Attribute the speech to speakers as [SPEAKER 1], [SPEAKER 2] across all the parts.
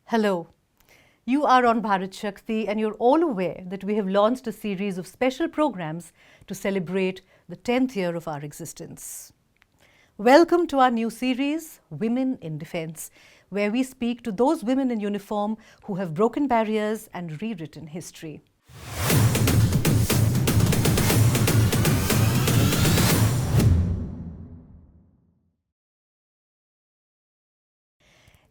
[SPEAKER 1] Hello. You are on BharatShakti and you're all aware that we have launched a series of special programs to celebrate the 10th year of our existence. Welcome to our new series, Women in Defence, where we speak to those women in uniform who have broken barriers and rewritten history.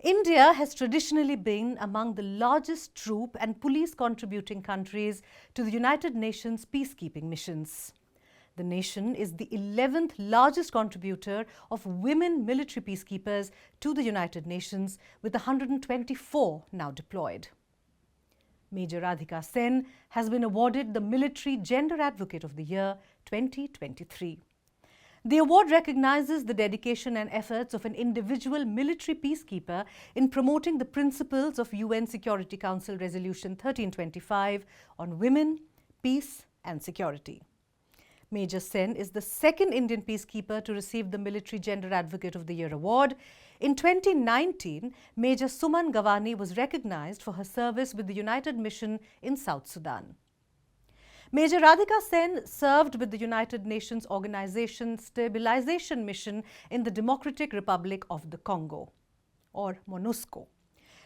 [SPEAKER 1] India has traditionally been among the largest troop and police contributing countries to the United Nations peacekeeping missions. The nation is the 11th largest contributor of women military peacekeepers to the United Nations, with 124 now deployed. Major Radhika Sen has been awarded the Military Gender Advocate of the Year 2023. The award recognizes the dedication and efforts of an individual military peacekeeper in promoting the principles of UN Security Council Resolution 1325 on women, peace and security. Major Sen is the second Indian peacekeeper to receive the Military Gender Advocate of the Year award. In 2019, Major Suman Gawani was recognized for her service with the United Mission in South Sudan. Major Radhika Sen served with the United Nations Organization Stabilization Mission in the Democratic Republic of the Congo, or MONUSCO.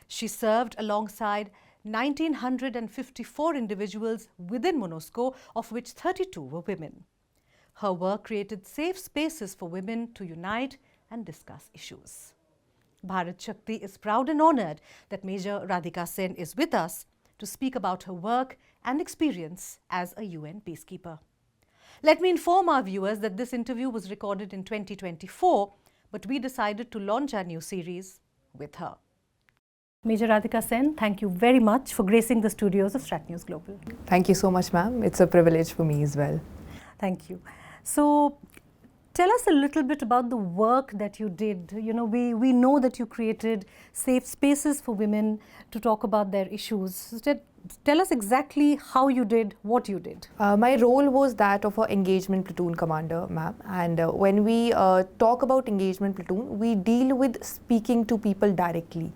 [SPEAKER 1] She served alongside 1,954 individuals within MONUSCO, of which 32 were women. Her work created safe spaces for women to unite and discuss issues. BharatShakti is proud and honored that Major Radhika Sen is with us to speak about her work and experience as a UN peacekeeper. Let me inform our viewers that this interview was recorded in 2024, but we decided to launch our new series with her. Major Radhika Sen, thank you very much for gracing the studios of Strat News Global.
[SPEAKER 2] Thank you so much, ma'am. It's a privilege for me as well.
[SPEAKER 1] Thank you. So, tell us a little bit about the work that you did. You know, we know that you created safe spaces for women to talk about their issues. So tell us exactly how you did, what you did.
[SPEAKER 2] My role was that of an engagement platoon commander, ma'am. And when we talk about engagement platoon, we deal with speaking to people directly.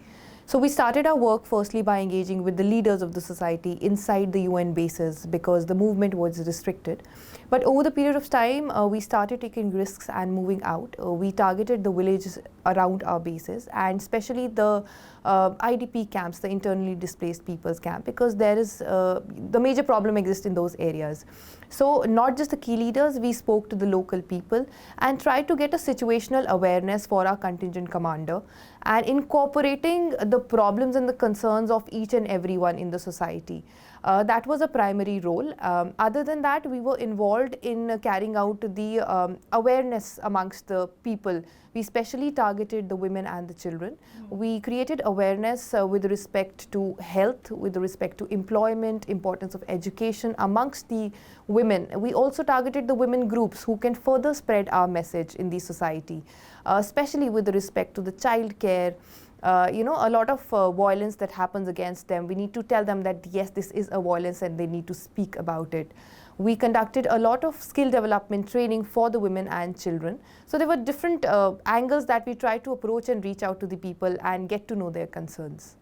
[SPEAKER 2] So we started our work firstly by engaging with the leaders of the society inside the UN bases because the movement was restricted. But over the period of time, we started taking risks and moving out. We targeted the villages around our bases and especially the IDP camps, the internally displaced people's camp, because there is the major problem exists in those areas. So not just the key leaders, we spoke to the local people and tried to get a situational awareness for our contingent commander and incorporating the problems and the concerns of each and everyone in the society. That was a primary role. Other than that, we were involved in carrying out the awareness amongst the people. We specially targeted the women and the children. We created awareness with respect to health, with respect to employment, importance of education amongst the women. We also targeted the women groups who can further spread our message in the society, especially with respect to the child care. A lot of violence that happens against them. We need to tell them that yes, this is a violence and they need to speak about it. We conducted a lot of skill development training for the women and children. So there were different angles that we tried to approach and reach out to the people and get to know their concerns.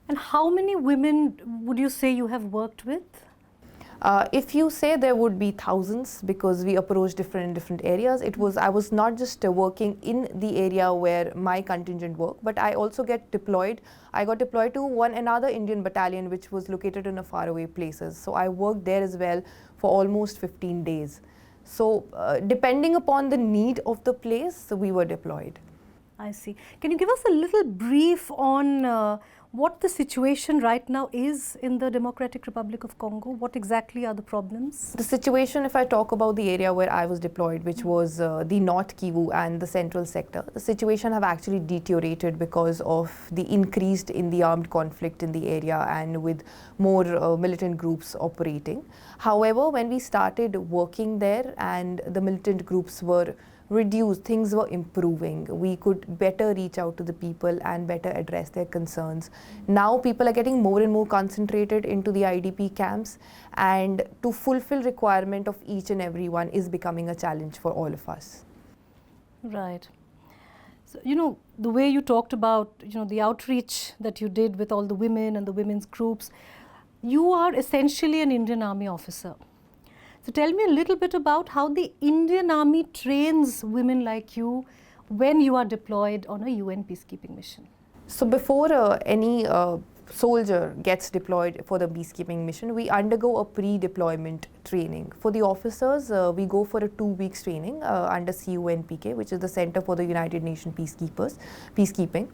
[SPEAKER 1] And how many women would you say you have worked with?
[SPEAKER 2] If you say there would be thousands, because we approach different areas. I was not just working in the area where my contingent worked, but I also get deployed. I got deployed to another Indian battalion which was located in a faraway places. So I worked there as well for almost 15 days. So depending upon the need of the place, we were deployed.
[SPEAKER 1] I see. Can you give us a little brief on what the situation right now is in the Democratic Republic of Congo? What exactly are the problems?
[SPEAKER 2] The situation, if I talk about the area where I was deployed, which was the North Kivu and the central sector, the situation have actually deteriorated because of the increased in the armed conflict in the area and with more militant groups operating. However, when we started working there and the militant groups were reduced, things were improving. We could better reach out to the people and better address their concerns. Now people are getting more and more concentrated into the IDP camps, and to fulfill requirement of each and every one is becoming a challenge for all of us.
[SPEAKER 1] Right. So, the way you talked about, the outreach that you did with all the women and the women's groups, you are essentially an Indian Army officer. So tell me a little bit about how the Indian Army trains women like you when you are deployed on a UN peacekeeping mission.
[SPEAKER 2] So before any soldier gets deployed for the peacekeeping mission, we undergo a pre-deployment training. For the officers, we go for a 2 weeks training under CUNPK, which is the Center for the United Nations Peacekeeping.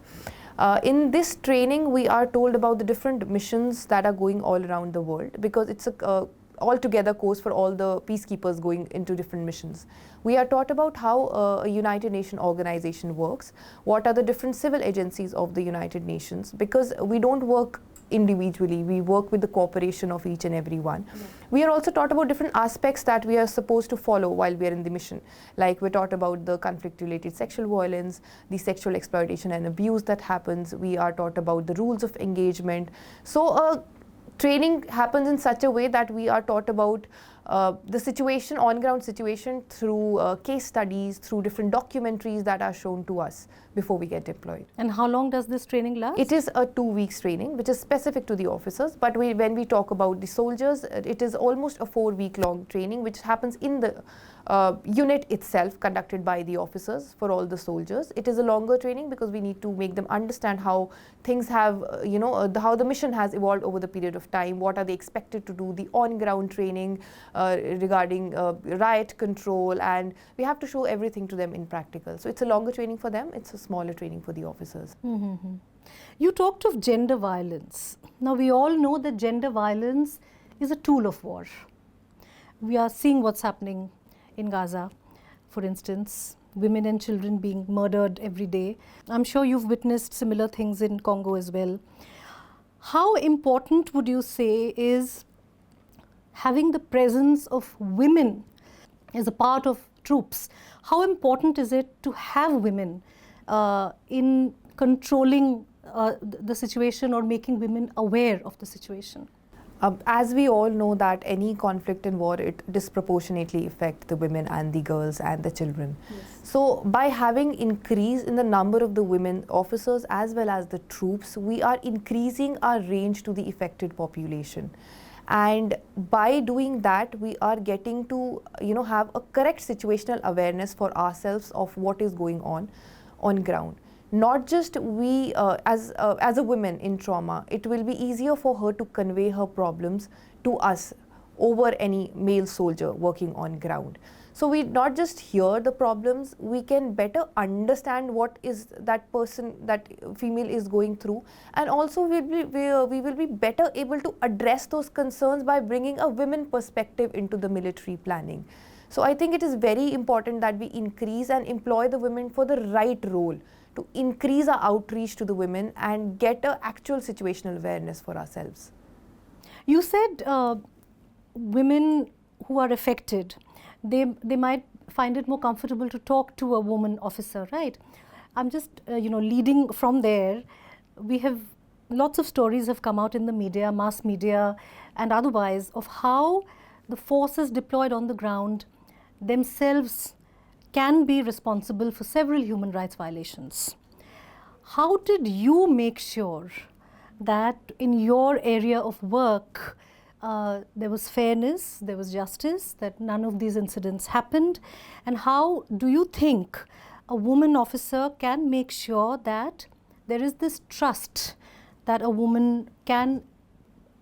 [SPEAKER 2] In this training, we are told about the different missions that are going all around the world, because it's a altogether course for all the peacekeepers going into different missions. We are taught about how a United Nations organization works, what are the different civil agencies of the United Nations, because we don't work individually, we work with the cooperation of each and every one. Yeah. We are also taught about different aspects that we are supposed to follow while we are in the mission. Like we're taught about the conflict-related sexual violence, the sexual exploitation and abuse that happens. We are taught about the rules of engagement. So training happens in such a way that we are taught about the situation, on-ground situation, through case studies, through different documentaries that are shown to us before we get deployed.
[SPEAKER 1] And how long does this training last?
[SPEAKER 2] It is a 2 weeks training, which is specific to the officers. But when we talk about the soldiers, it is almost a 4 week long training, which happens in the unit itself, conducted by the officers for all the soldiers. It is a longer training because we need to make them understand how things have, how the mission has evolved over the period of time, what are they expected to do, the on-ground training regarding riot control, and we have to show everything to them in practical. So it's a longer training for them, it's a smaller training for the officers.
[SPEAKER 1] Mm-hmm. You talked of gender violence. Now we all know that gender violence is a tool of war. We are seeing what's happening in Gaza, for instance, women and children being murdered every day. I'm sure you've witnessed similar things in Congo as well. How important would you say is having the presence of women as a part of troops? How important is it to have women in controlling the situation or making women aware of the situation?
[SPEAKER 2] As we all know that any conflict in war, it disproportionately affects the women and the girls and the children. Yes. So by having increase in the number of the women officers as well as the troops, we are increasing our range to the affected population. And by doing that, we are getting to have a correct situational awareness for ourselves of what is going on ground. Not just we as a woman in trauma, it will be easier for her to convey her problems to us over any male soldier working on ground. So we not just hear the problems, we can better understand what is that female is going through, and also we will be better able to address those concerns by bringing a women perspective into the military planning. So I think it is very important that we increase and employ the women for the right role, to increase our outreach to the women and get an actual situational awareness for ourselves.
[SPEAKER 1] You said women who are affected, they might find it more comfortable to talk to a woman officer, right? I'm just leading from there. We have lots of stories have come out in the media, mass media and otherwise, of how the forces deployed on the ground themselves can be responsible for several human rights violations. How did you make sure that in your area of work there was fairness, there was justice, that none of these incidents happened? And how do you think a woman officer can make sure that there is this trust that a woman can,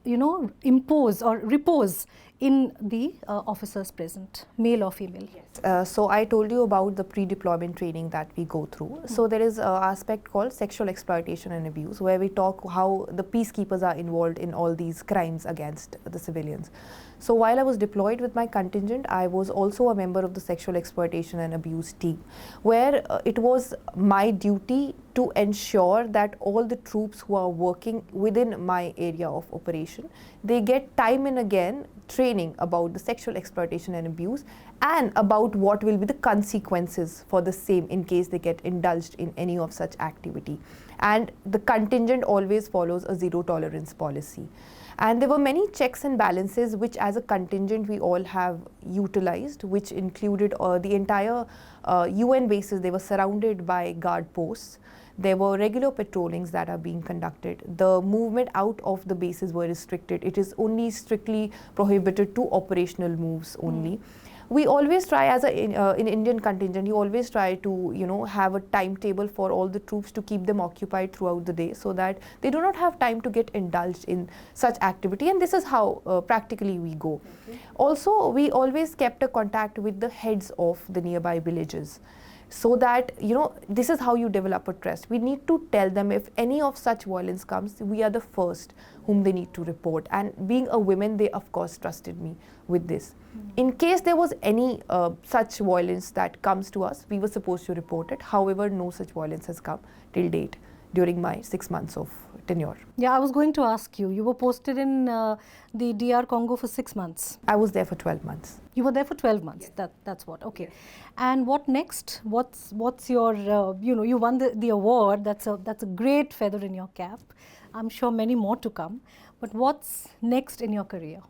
[SPEAKER 1] impose or repose in the officers present, male or female?
[SPEAKER 2] Yes. So I told you about the pre-deployment training that we go through. Mm-hmm. So there is an aspect called sexual exploitation and abuse, where we talk how the peacekeepers are involved in all these crimes against the civilians. So while I was deployed with my contingent, I was also a member of the sexual exploitation and abuse team, where it was my duty to ensure that all the troops who are working within my area of operation, they get time and again training training about the sexual exploitation and abuse, and about what will be the consequences for the same in case they get indulged in any of such activity. And the contingent always follows a zero tolerance policy. And there were many checks and balances which as a contingent we all have utilized, which included the entire UN bases. They were surrounded by guard posts. There were regular patrollings that are being conducted. The movement out of the bases were restricted. It is only strictly prohibited to operational moves only. We always try, as in Indian contingent, you always try to have a timetable for all the troops to keep them occupied throughout the day, so that they do not have time to get indulged in such activity. And this is how practically we go. Also, we always kept a contact with the heads of the nearby villages, so that this is how you develop a trust. We need to tell them if any of such violence comes, we are the first whom they need to report. And being a woman, they of course trusted me with this. In case there was any such violence that comes to us, we were supposed to report it. However, no such violence has come till date during my 6 months of tenure.
[SPEAKER 1] Yeah, I was going to ask you, you were posted in the DR Congo for 6 months.
[SPEAKER 2] I was there for 12 months.
[SPEAKER 1] You were there for 12 months. Yes. That's what. Okay. Yes. And what next? What's your you won the award. That's a great feather in your cap. I'm sure many more to come. But what's next in your career?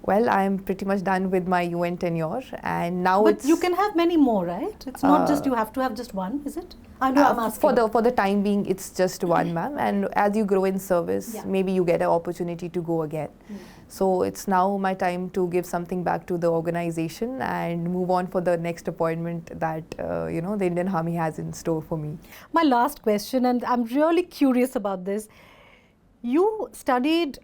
[SPEAKER 2] Well, I'm pretty much done with my UN tenure, and now
[SPEAKER 1] but you can have many more, right? It's not just you have to have just one, is it? I know I'm asking.
[SPEAKER 2] For the time being, it's just one, ma'am. And as you grow in service, maybe you get an opportunity to go again. So it's now my time to give something back to the organization and move on for the next appointment that the Indian Army has in store for me.
[SPEAKER 1] My last question, and I'm really curious about this. You studied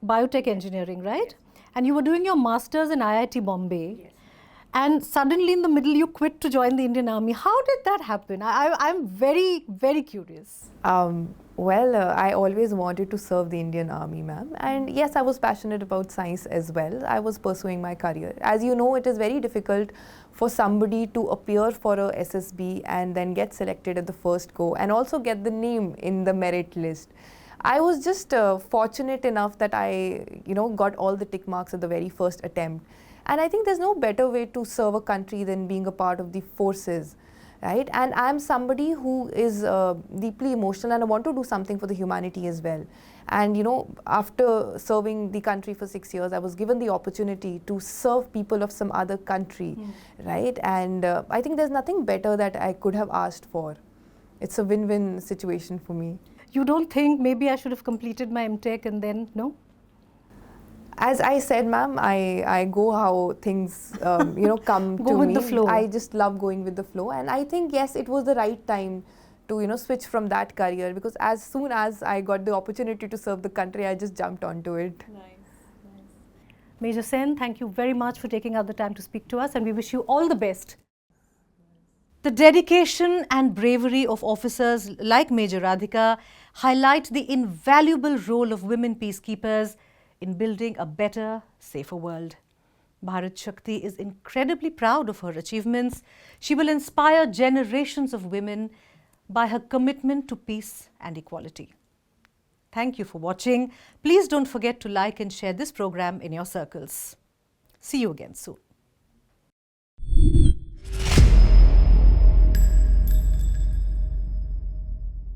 [SPEAKER 1] biotech engineering, right? Yes. And you were doing your master's in IIT Bombay. Yes. And suddenly in the middle you quit to join the Indian Army. How did that happen? I'm very, very curious.
[SPEAKER 2] I always wanted to serve the Indian Army, ma'am. And yes, I was passionate about science as well. I was pursuing my career. As you know, it is very difficult for somebody to appear for a SSB and then get selected at the first go and also get the name in the merit list. I was just fortunate enough that I got all the tick marks at the very first attempt. And I think there's no better way to serve a country than being a part of the forces, right? And I'm somebody who is deeply emotional, and I want to do something for the humanity as well. And after serving the country for 6 years, I was given the opportunity to serve people of some other country, right? And I think there's nothing better that I could have asked for. It's a win-win situation for me.
[SPEAKER 1] You don't think maybe I should have completed my MTech and then, no?
[SPEAKER 2] As I said, ma'am, I go how things, come to me.
[SPEAKER 1] Go with the flow.
[SPEAKER 2] I just love going with the flow. And I think, yes, it was the right time to, switch from that career, because as soon as I got the opportunity to serve the country, I just jumped onto it.
[SPEAKER 1] Nice. Major Sen, thank you very much for taking out the time to speak to us, and we wish you all the best. The dedication and bravery of officers like Major Radhika highlight the invaluable role of women peacekeepers in building a better, safer world. BharatShakti is incredibly proud of her achievements. She will inspire generations of women by her commitment to peace and equality. Thank you for watching. Please don't forget to like and share this program in your circles. See you again soon.